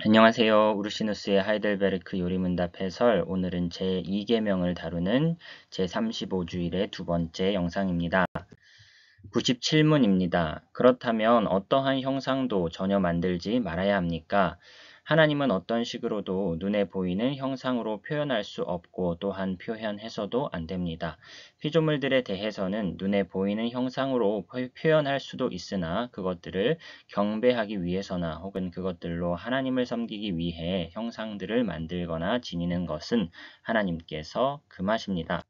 안녕하세요. 우르시누스의 하이델베르크 요리문답 해설. 오늘은 제2계명을 다루는 제35주일의 두 번째 영상입니다. 97문입니다. 그렇다면 어떠한 형상도 전혀 만들지 말아야 합니까? 하나님은 어떤 식으로도 눈에 보이는 형상으로 표현할 수 없고 또한 표현해서도 안 됩니다. 피조물들에 대해서는 눈에 보이는 형상으로 표현할 수도 있으나 그것들을 경배하기 위해서나 혹은 그것들로 하나님을 섬기기 위해 형상들을 만들거나 지니는 것은 하나님께서 금하십니다.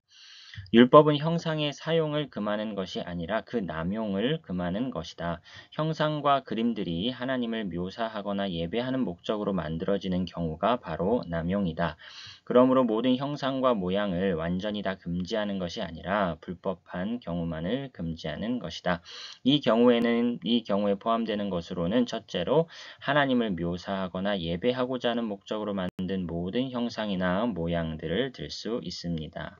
율법은 형상의 사용을 금하는 것이 아니라 그 남용을 금하는 것이다. 형상과 그림들이 하나님을 묘사하거나 예배하는 목적으로 만들어지는 경우가 바로 남용이다. 그러므로 모든 형상과 모양을 완전히 다 금지하는 것이 아니라 불법한 경우만을 금지하는 것이다. 이 경우에 포함되는 것으로는 첫째로 하나님을 묘사하거나 예배하고자 하는 목적으로 만든 모든 형상이나 모양들을 들 수 있습니다.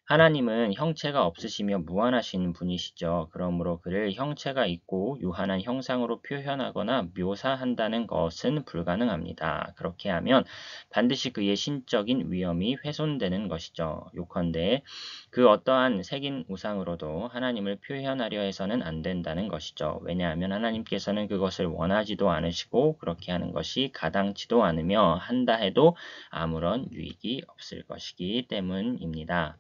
하나님은 형체가 없으시며 무한하신 분이시죠. 그러므로 그를 형체가 있고 유한한 형상으로 표현하거나 묘사한다는 것은 불가능합니다. 그렇게 하면 반드시 그의 신적인 위엄이 훼손되는 것이죠. 요컨대 그 어떠한 색인 우상으로도 하나님을 표현하려 해서는 안 된다는 것이죠. 왜냐하면 하나님께서는 그것을 원하지도 않으시고 그렇게 하는 것이 가당치도 않으며 한다 해도 아무런 유익이 없을 것이기 때문입니다.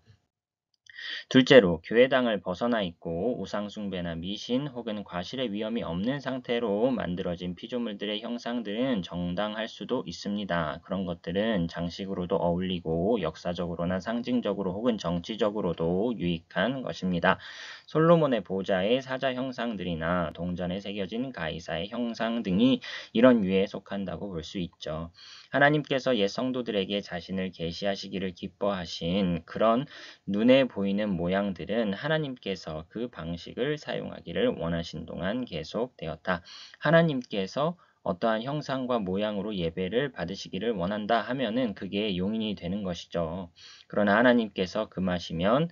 둘째로 교회당을 벗어나 있고 우상숭배나 미신 혹은 과실의 위험이 없는 상태로 만들어진 피조물들의 형상들은 정당할 수도 있습니다. 그런 것들은 장식으로도 어울리고 역사적으로나 상징적으로 혹은 정치적으로도 유익한 것입니다. 솔로몬의 보좌의 사자 형상들이나 동전에 새겨진 가이사의 형상 등이 이런 유에 속한다고 볼 수 있죠. 하나님께서 옛 성도들에게 자신을 계시하시기를 기뻐하신 그런 눈에 보이는 모양들은 하나님께서 그 방식을 사용하기를 원하신 동안 계속되었다. 하나님께서 어떠한 형상과 모양으로 예배를 받으시기를 원한다 하면은 그게 용인이 되는 것이죠. 그러나 하나님께서 금하시면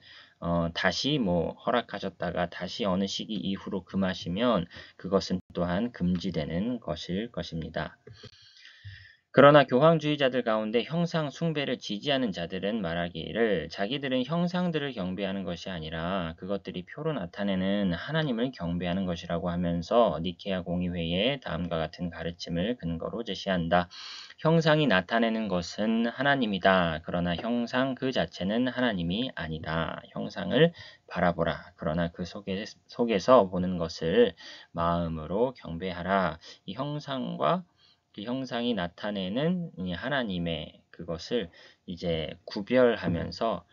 다시 허락하셨다가 다시 어느 시기 이후로 금하시면 그것은 또한 금지되는 것일 것입니다. 그러나 교황주의자들 가운데 형상 숭배를 지지하는 자들은 말하기를 자기들은 형상들을 경배하는 것이 아니라 그것들이 표로 나타내는 하나님을 경배하는 것이라고 하면서 니케아 공의회의 다음과 같은 가르침을 근거로 제시한다. 형상이 나타내는 것은 하나님이다. 그러나 형상 그 자체는 하나님이 아니다. 형상을 바라보라. 그러나 그 속에서 보는 것을 마음으로 경배하라. 이 형상과 그 형상이 나타내는 이 하나님의 그것을 이제 구별하면서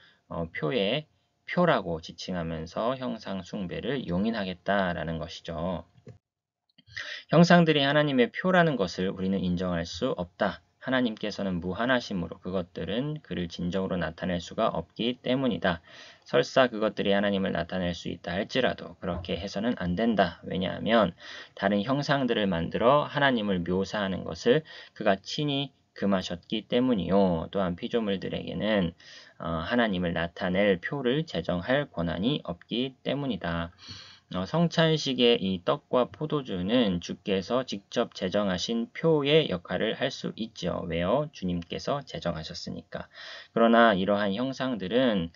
표의 표라고 지칭하면서 형상 숭배를 용인하겠다라는 것이죠. 형상들이 하나님의 표라는 것을 우리는 인정할 수 없다. 하나님께서는 무한하심으로 그것들은 그를 진정으로 나타낼 수가 없기 때문이다. 설사 그것들이 하나님을 나타낼 수 있다 할지라도 그렇게 해서는 안 된다. 왜냐하면 다른 형상들을 만들어 하나님을 묘사하는 것을 그가 친히 금하셨기 때문이요. 또한 피조물들에게는 하나님을 나타낼 표를 제정할 권한이 없기 때문이다. 성찬식의 이 떡과 포도주는 주께서 직접 제정하신 표의 역할을 할 수 있죠. 왜요? 주님께서 제정하셨으니까. 그러나 이러한 형상들은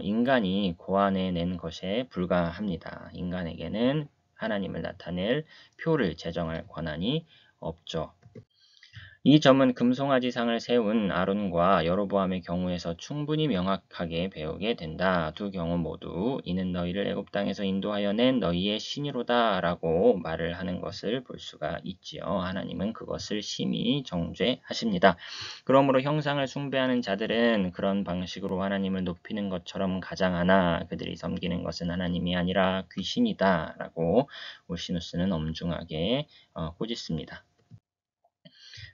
인간이 고안해낸 것에 불과합니다. 인간에게는 하나님을 나타낼 표를 제정할 권한이 없죠. 이 점은 금송아지상을 세운 아론과 여로보암의 경우에서 충분히 명확하게 배우게 된다. 두 경우 모두 이는 너희를 애굽 땅에서 인도하여 낸 너희의 신이로다 라고 말을 하는 것을 볼 수가 있지요. 하나님은 그것을 심히 정죄하십니다. 그러므로 형상을 숭배하는 자들은 그런 방식으로 하나님을 높이는 것처럼 가장하나 그들이 섬기는 것은 하나님이 아니라 귀신이다 라고 올시누스는 엄중하게 꾸짖습니다.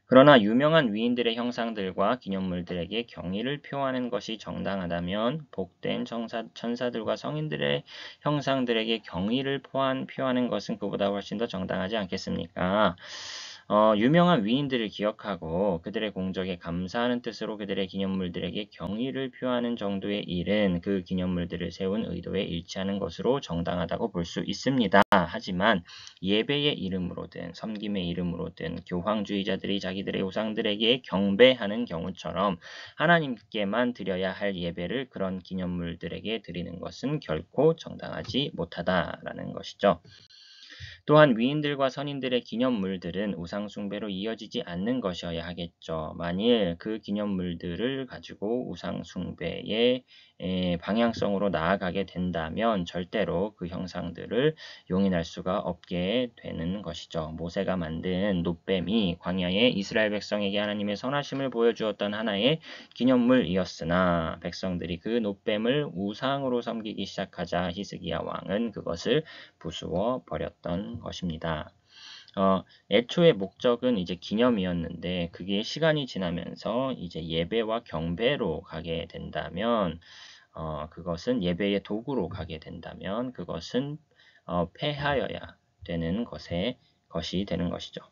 그러나 유명한 위인들의 형상들과 기념물들에게 경의를 표하는 것이 정당하다면 복된 천사들과 성인들의 형상들에게 경의를 표하는 것은 그보다 훨씬 더 정당하지 않겠습니까? 유명한 위인들을 기억하고 그들의 공적에 감사하는 뜻으로 그들의 기념물들에게 경의를 표하는 정도의 일은 그 기념물들을 세운 의도에 일치하는 것으로 정당하다고 볼 수 있습니다. 하지만 예배의 이름으로든 섬김의 이름으로든 교황주의자들이 자기들의 우상들에게 경배하는 경우처럼 하나님께만 드려야 할 예배를 그런 기념물들에게 드리는 것은 결코 정당하지 못하다라는 것이죠. 또한 위인들과 선인들의 기념물들은 우상 숭배로 이어지지 않는 것이어야 하겠죠. 만일 그 기념물들을 가지고 우상 숭배의 방향성으로 나아가게 된다면 절대로 그 형상들을 용인할 수가 없게 되는 것이죠. 모세가 만든 놋뱀이 광야의 이스라엘 백성에게 하나님의 선하심을 보여주었던 하나의 기념물이었으나 백성들이 그 놋뱀을 우상으로 섬기기 시작하자 히스기야 왕은 그것을 부수어 버렸던 것입니다. 애초의 목적은 이제 기념이었는데 그게 시간이 지나면서 이제 예배와 경배로 가게 된다면 그것은 예배의 도구로 가게 된다면 그것은 폐하여야 되는 것이 되는 것이죠.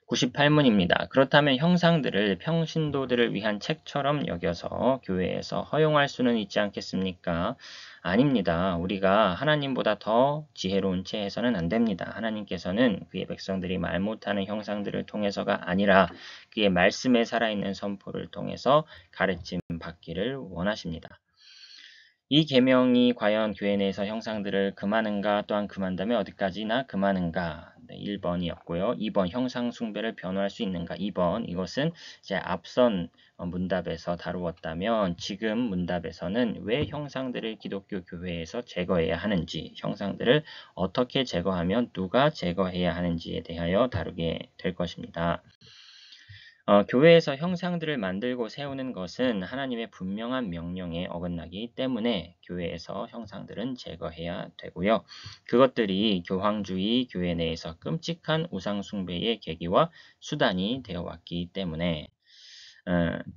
98문입니다. 그렇다면 형상들을 평신도들을 위한 책처럼 여겨서 교회에서 허용할 수는 있지 않겠습니까? 아닙니다. 우리가 하나님보다 더 지혜로운 채 해서는 안 됩니다. 하나님께서는 그의 백성들이 말 못하는 형상들을 통해서가 아니라 그의 말씀에 살아있는 선포를 통해서 가르침 받기를 원하십니다. 이 계명이 과연 교회 내에서 형상들을 금하는가 또한 금한다면 어디까지나 금하는가? 네, 1번이었고요. 2번 형상 숭배를 변호할 수 있는가? 2번 이것은 이제 앞선 문답에서 다루었다면 지금 문답에서는 왜 형상들을 기독교 교회에서 제거해야 하는지, 형상들을 어떻게 제거하면 누가 제거해야 하는지에 대하여 다루게 될 것입니다. 교회에서 형상들을 만들고 세우는 것은 하나님의 분명한 명령에 어긋나기 때문에 교회에서 형상들은 제거해야 되고요. 그것들이 교황주의 교회 내에서 끔찍한 우상 숭배의 계기와 수단이 되어 왔기 때문에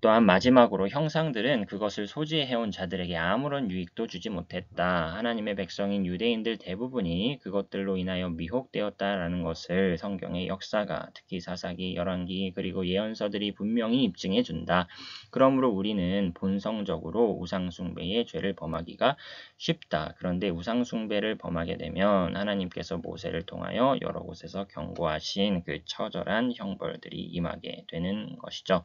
또한 마지막으로 형상들은 그것을 소지해온 자들에게 아무런 유익도 주지 못했다. 하나님의 백성인 유대인들 대부분이 그것들로 인하여 미혹되었다라는 것을 성경의 역사가 특히 사사기, 열왕기 그리고 예언서들이 분명히 입증해 준다. 그러므로 우리는 본성적으로 우상숭배의 죄를 범하기가 쉽다. 그런데 우상숭배를 범하게 되면 하나님께서 모세를 통하여 여러 곳에서 경고하신 그 처절한 형벌들이 임하게 되는 것이죠.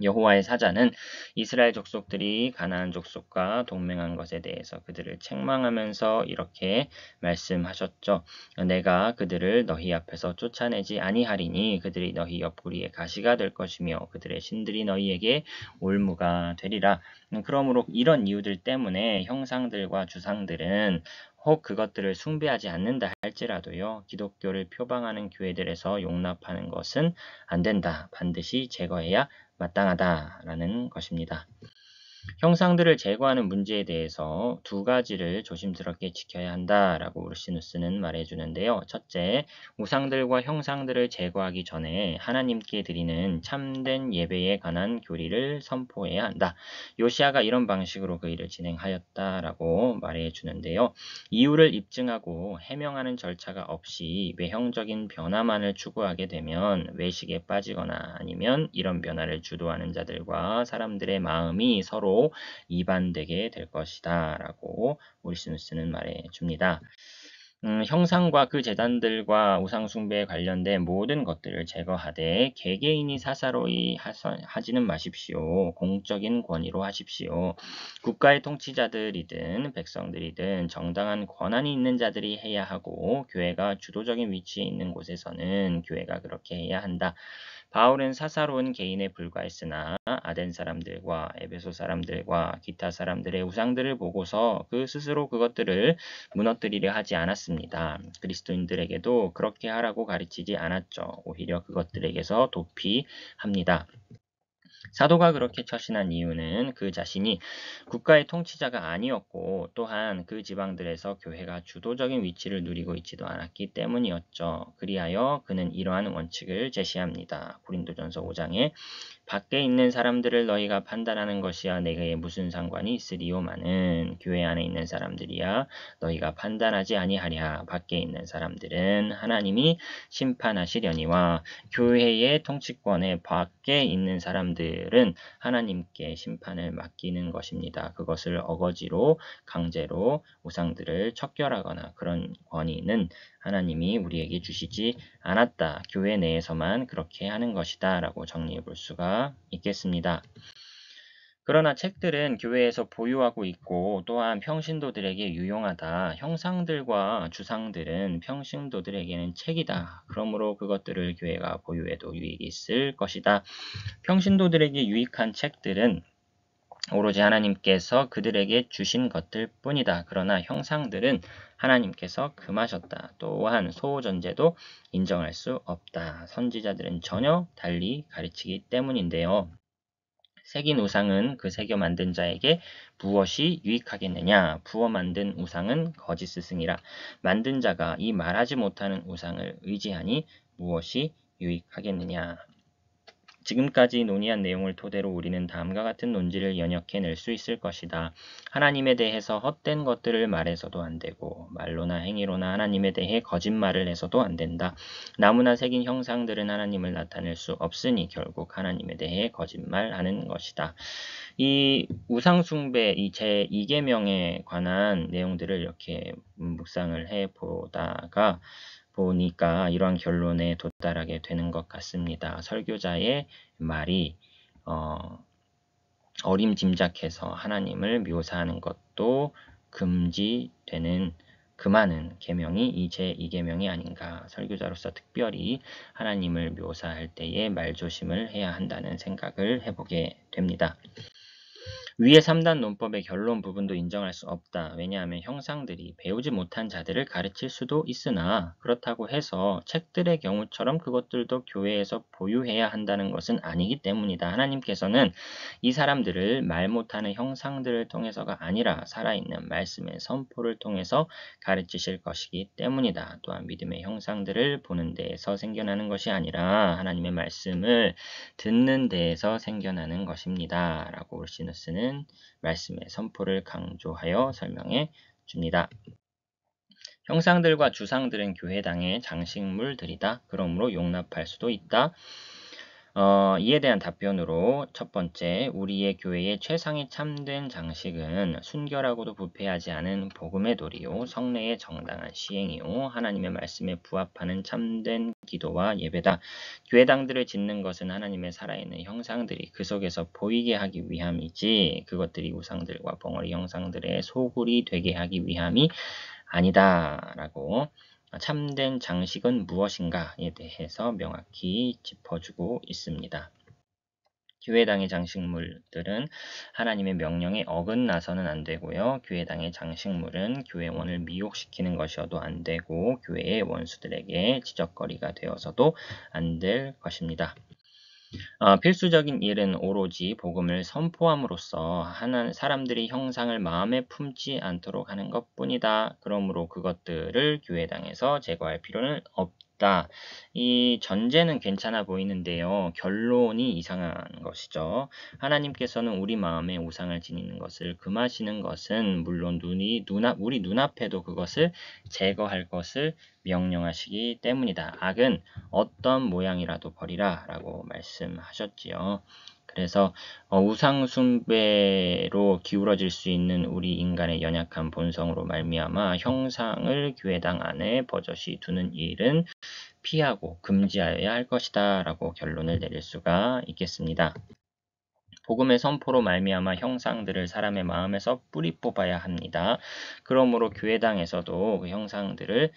여호와의 사자는 이스라엘 족속들이 가나안 족속과 동맹한 것에 대해서 그들을 책망하면서 이렇게 말씀하셨죠. 내가 그들을 너희 앞에서 쫓아내지 아니하리니 그들이 너희 옆구리에 가시가 될 것이며 그들의 신들이 너희에게 올무가 되리라. 그러므로 이런 이유들 때문에 형상들과 주상들은 혹 그것들을 숭배하지 않는다 할지라도요. 기독교를 표방하는 교회들에서 용납하는 것은 안 된다. 반드시 제거해야 마땅하다라는 것입니다. 형상들을 제거하는 문제에 대해서 두 가지를 조심스럽게 지켜야 한다라고 우르시누스는 말해주는데요. 첫째, 우상들과 형상들을 제거하기 전에 하나님께 드리는 참된 예배에 관한 교리를 선포해야 한다. 요시아가 이런 방식으로 그 일을 진행하였다라고 말해주는데요. 이유를 입증하고 해명하는 절차가 없이 외형적인 변화만을 추구하게 되면 외식에 빠지거나 아니면 이런 변화를 주도하는 자들과 사람들의 마음이 서로 이반되게 될 것이다 라고 우리시누스는 말해줍니다. 형상과 그 제단들과 우상숭배에 관련된 모든 것들을 제거하되 개개인이 사사로이 하지는 마십시오. 공적인 권위로 하십시오. 국가의 통치자들이든 백성들이든 정당한 권한이 있는 자들이 해야 하고 교회가 주도적인 위치에 있는 곳에서는 교회가 그렇게 해야 한다. 바울은 사사로운 개인에 불과했으나 아덴 사람들과 에베소 사람들과 기타 사람들의 우상들을 보고서 그 스스로 그것들을 무너뜨리려 하지 않았습니다. 그리스도인들에게도 그렇게 하라고 가르치지 않았죠. 오히려 그것들에게서 도피합니다. 사도가 그렇게 처신한 이유는 그 자신이 국가의 통치자가 아니었고 또한 그 지방들에서 교회가 주도적인 위치를 누리고 있지도 않았기 때문이었죠. 그리하여 그는 이러한 원칙을 제시합니다. 고린도전서 5장에 밖에 있는 사람들을 너희가 판단하는 것이야 내게 무슨 상관이 있으리요마는 교회 안에 있는 사람들이야 너희가 판단하지 아니하랴. 밖에 있는 사람들은 하나님이 심판하시려니와 교회의 통치권에 밖에 있는 사람들은 하나님께 심판을 맡기는 것입니다. 그것을 어거지로 강제로 우상들을 척결하거나 그런 권위는 하나님이 우리에게 주시지 않았다. 교회 내에서만 그렇게 하는 것이다. 라고 정리해 볼 수가 있겠습니다. 그러나 책들은 교회에서 보유하고 있고 또한 평신도들에게 유용하다. 형상들과 주상들은 평신도들에게는 책이다. 그러므로 그것들을 교회가 보유해도 유익이 있을 것이다. 평신도들에게 유익한 책들은 오로지 하나님께서 그들에게 주신 것들 뿐이다. 그러나 형상들은 하나님께서 금하셨다. 또한 소호전제도 인정할 수 없다. 선지자들은 전혀 달리 가르치기 때문인데요. 새긴 우상은 그 새겨 만든 자에게 무엇이 유익하겠느냐? 부어 만든 우상은 거짓 스승이라. 만든 자가 이 말하지 못하는 우상을 의지하니 무엇이 유익하겠느냐? 지금까지 논의한 내용을 토대로 우리는 다음과 같은 논지를 연역해낼 수 있을 것이다. 하나님에 대해서 헛된 것들을 말해서도 안 되고 말로나 행위로나 하나님에 대해 거짓말을 해서도 안 된다. 나무나 새긴 형상들은 하나님을 나타낼 수 없으니 결국 하나님에 대해 거짓말하는 것이다. 이 우상숭배 이 제2계명에 관한 내용들을 이렇게 묵상을 보니까 이러한 결론에 도달하게 되는 것 같습니다. 설교자의 말이 어림짐작해서 하나님을 묘사하는 것도 금하는 계명이 이 제2계명이 아닌가. 설교자로서 특별히 하나님을 묘사할 때에 말조심을 해야 한다는 생각을 해보게 됩니다. 위의 3단 논법의 결론 부분도 인정할 수 없다. 왜냐하면 형상들이 배우지 못한 자들을 가르칠 수도 있으나 그렇다고 해서 책들의 경우처럼 그것들도 교회에서 보유해야 한다는 것은 아니기 때문이다. 하나님께서는 이 사람들을 말 못하는 형상들을 통해서가 아니라 살아있는 말씀의 선포를 통해서 가르치실 것이기 때문이다. 또한 믿음의 형상들을 보는 데에서 생겨나는 것이 아니라 하나님의 말씀을 듣는 데에서 생겨나는 것입니다. 라고 올시누스는 말씀의 선포를 강조하여 설명해 줍니다. 형상들과 주상들은 교회당의 장식물들이다. 그러므로 용납할 수도 있다. 이에 대한 답변으로 첫 번째, 우리의 교회의 최상의 참된 장식은 순결하고도 부패하지 않은 복음의 도리요, 성례의 정당한 시행이요, 하나님의 말씀에 부합하는 참된 기도와 예배다. 교회당들을 짓는 것은 하나님의 살아있는 형상들이 그 속에서 보이게 하기 위함이지 그것들이 우상들과 벙어리 형상들의 소굴이 되게 하기 위함이 아니다. 라고 참된 장식은 무엇인가에 대해서 명확히 짚어주고 있습니다. 교회당의 장식물들은 하나님의 명령에 어긋나서는 안 되고요. 교회당의 장식물은 교회원을 미혹시키는 것이어도 안 되고 교회의 원수들에게 지적거리가 되어서도 안 될 것입니다. 필수적인 일은 오로지 복음을 선포함으로써 사람들이 형상을 마음에 품지 않도록 하는 것뿐이다. 그러므로 그것들을 교회당에서 제거할 필요는 없다. 이 전제는 괜찮아 보이는데요. 결론이 이상한 것이죠. 하나님께서는 우리 마음에 우상을 지니는 것을 금하시는 것은 물론 우리 눈앞에도 그것을 제거할 것을 명령하시기 때문이다. 악은 어떤 모양이라도 버리라 라고 말씀하셨지요. 그래서 우상 숭배로 기울어질 수 있는 우리 인간의 연약한 본성으로 말미암아 형상을 교회당 안에 버젓이 두는 일은 피하고 금지하여야 할 것이다 라고 결론을 내릴 수가 있겠습니다. 복음의 선포로 말미암아 형상들을 사람의 마음에서 뿌리 뽑아야 합니다. 그러므로 교회당에서도 그 형상들을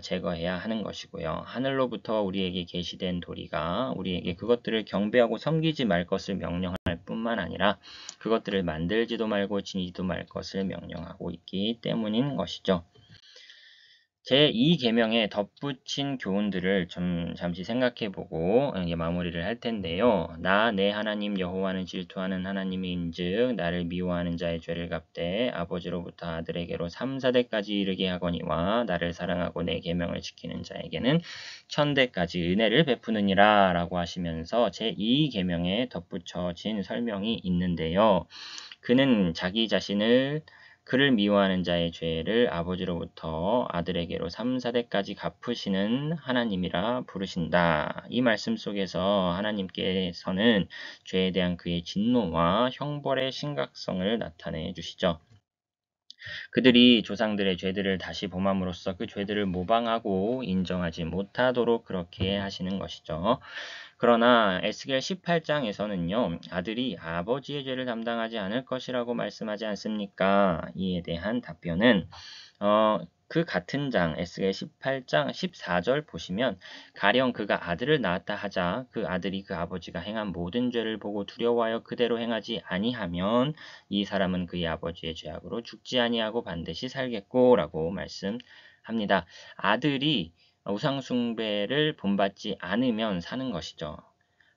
제거해야 하는 것이고요. 하늘로부터 우리에게 계시된 도리가 우리에게 그것들을 경배하고 섬기지 말 것을 명령할 뿐만 아니라 그것들을 만들지도 말고 지니지도 말 것을 명령하고 있기 때문인 것이죠. 제2계명에 덧붙인 교훈들을 좀 잠시 생각해보고 마무리를 할 텐데요. 나 내 하나님 여호와는 질투하는 하나님인즉 나를 미워하는 자의 죄를 갚되 아버지로부터 아들에게로 3, 4대까지 이르게 하거니와 나를 사랑하고 내 계명을 지키는 자에게는 1000대까지 은혜를 베푸느니라 라고 하시면서 제2계명에 덧붙여진 설명이 있는데요. 그는 자기 자신을 그를 미워하는 자의 죄를 아버지로부터 아들에게로 3, 4대까지 갚으시는 하나님이라 부르신다. 이 말씀 속에서 하나님께서는 죄에 대한 그의 진노와 형벌의 심각성을 나타내 주시죠. 그들이 조상들의 죄들을 다시 범함으로써 그 죄들을 모방하고 인정하지 못하도록 그렇게 하시는 것이죠. 그러나 에스겔 18장에서는요. 아들이 아버지의 죄를 담당하지 않을 것이라고 말씀하지 않습니까? 이에 대한 답변은 그 같은 장 에스겔 18장 14절 보시면 가령 그가 아들을 낳았다 하자 그 아들이 그 아버지가 행한 모든 죄를 보고 두려워하여 그대로 행하지 아니하면 이 사람은 그의 아버지의 죄악으로 죽지 아니하고 반드시 살겠고 라고 말씀합니다. 아들이 우상 숭배를 본받지 않으면 사는 것이죠.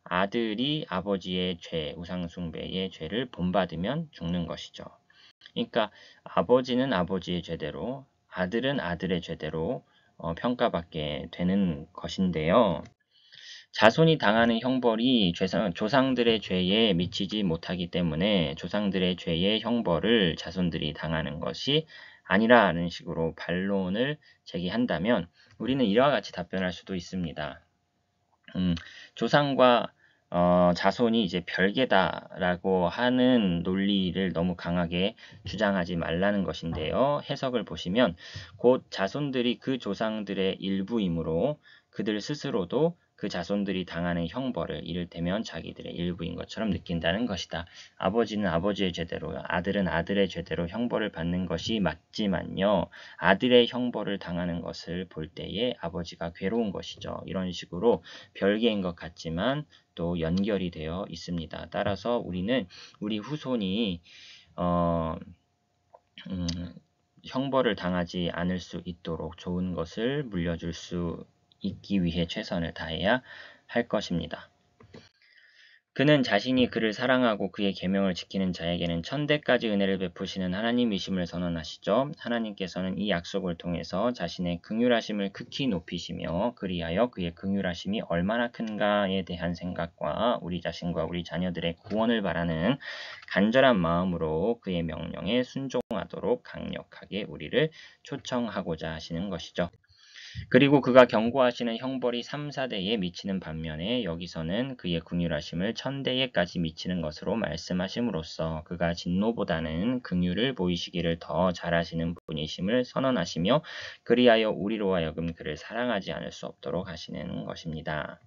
아들이 아버지의 죄, 우상 숭배의 죄를 본받으면 죽는 것이죠. 그러니까 아버지는 아버지의 죄대로, 아들은 아들의 죄대로 평가받게 되는 것인데요. 자손이 당하는 형벌이 조상들의 죄에 미치지 못하기 때문에 조상들의 죄의 형벌을 자손들이 당하는 것이 아니라는 식으로 반론을 제기한다면 우리는 이와 같이 답변할 수도 있습니다. 조상과 자손이 이제 별개다라고 하는 논리를 너무 강하게 주장하지 말라는 것인데요. 해석을 보시면 곧 자손들이 그 조상들의 일부이므로 그들 스스로도 그 자손들이 당하는 형벌을 이를테면 자기들의 일부인 것처럼 느낀다는 것이다. 아버지는 아버지의 죄대로, 아들은 아들의 죄대로 형벌을 받는 것이 맞지만요. 아들의 형벌을 당하는 것을 볼 때에 아버지가 괴로운 것이죠. 이런 식으로 별개인 것 같지만 또 연결이 되어 있습니다. 따라서 우리는 우리 후손이 형벌을 당하지 않을 수 있도록 좋은 것을 물려줄 수 있기 위해 최선을 다해야 할 것입니다. 그는 자신이 그를 사랑하고 그의 계명을 지키는 자에게는 1000대까지 은혜를 베푸시는 하나님이심을 선언하시죠. 하나님께서는 이 약속을 통해서 자신의 긍휼하심을 극히 높이시며 그리하여 그의 긍휼하심이 얼마나 큰가에 대한 생각과 우리 자신과 우리 자녀들의 구원을 바라는 간절한 마음으로 그의 명령에 순종하도록 강력하게 우리를 초청하고자 하시는 것이죠. 그리고 그가 경고하시는 형벌이 3, 4대에 미치는 반면에 여기서는 그의 긍휼하심을 1000대에까지 미치는 것으로 말씀하심으로써 그가 진노보다는 긍휼을 보이시기를 더 잘하시는 분이심을 선언하시며 그리하여 우리로 하여금 그를 사랑하지 않을 수 없도록 하시는 것입니다.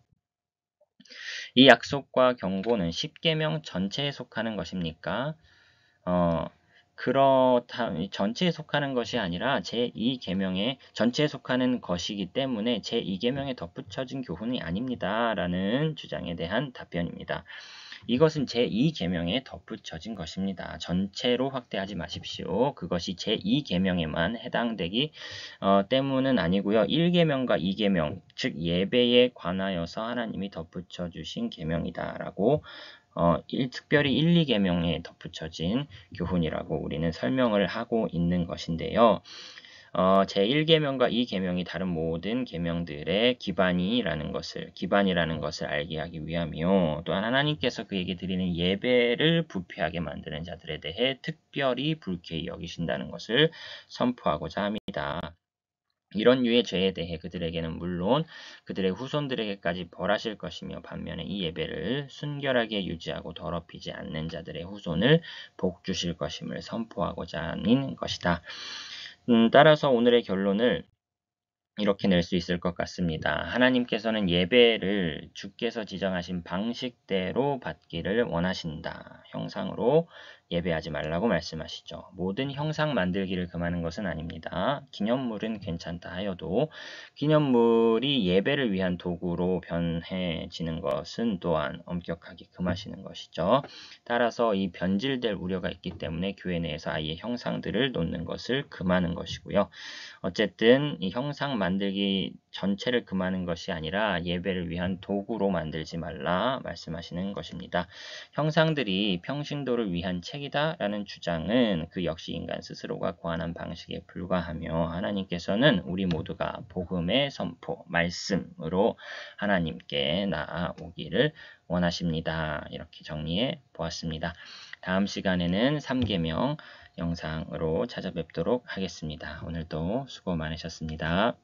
이 약속과 경고는 10계명 전체에 속하는 것입니까? 전체에 속하는 것이 아니라 제2계명에 전체에 속하는 것이기 때문에 제2계명에 덧붙여진 교훈이 아닙니다. 라는 주장에 대한 답변입니다. 이것은 제2계명에 덧붙여진 것입니다. 전체로 확대하지 마십시오. 그것이 제2계명에만 해당되기 때문은 아니고요. 1계명과 2계명, 즉 예배에 관하여서 하나님이 덧붙여 주신 계명이다라고 특별히 1, 2계명에 덧붙여진 교훈이라고 우리는 설명을 하고 있는 것인데요. 제1계명과 2계명이 다른 모든 계명들의 기반이라는 것을 알게 하기 위함이요. 또한 하나님께서 그에게 드리는 예배를 부패하게 만드는 자들에 대해 특별히 불쾌히 여기신다는 것을 선포하고자 합니다. 이런 유의 죄에 대해 그들에게는 물론 그들의 후손들에게까지 벌하실 것이며 반면에 이 예배를 순결하게 유지하고 더럽히지 않는 자들의 후손을 복 주실 것임을 선포하고자 하는 것이다. 따라서 오늘의 결론을 이렇게 낼 수 있을 것 같습니다. 하나님께서는 예배를 주께서 지정하신 방식대로 받기를 원하신다. 형상으로 예배하지 말라고 말씀하시죠. 모든 형상 만들기를 금하는 것은 아닙니다. 기념물은 괜찮다 하여도 기념물이 예배를 위한 도구로 변해지는 것은 또한 엄격하게 금하시는 것이죠. 따라서 이 변질될 우려가 있기 때문에 교회 내에서 아예 형상들을 놓는 것을 금하는 것이고요. 어쨌든 이 형상 만들기 전체를 금하는 것이 아니라 예배를 위한 도구로 만들지 말라 말씀하시는 것입니다. 형상들이 평신도를 위한 책이다라는 주장은 그 역시 인간 스스로가 고안한 방식에 불과하며 하나님께서는 우리 모두가 복음의 선포, 말씀으로 하나님께 나아오기를 원하십니다. 이렇게 정리해 보았습니다. 다음 시간에는 3계명 영상으로 찾아뵙도록 하겠습니다. 오늘도 수고 많으셨습니다.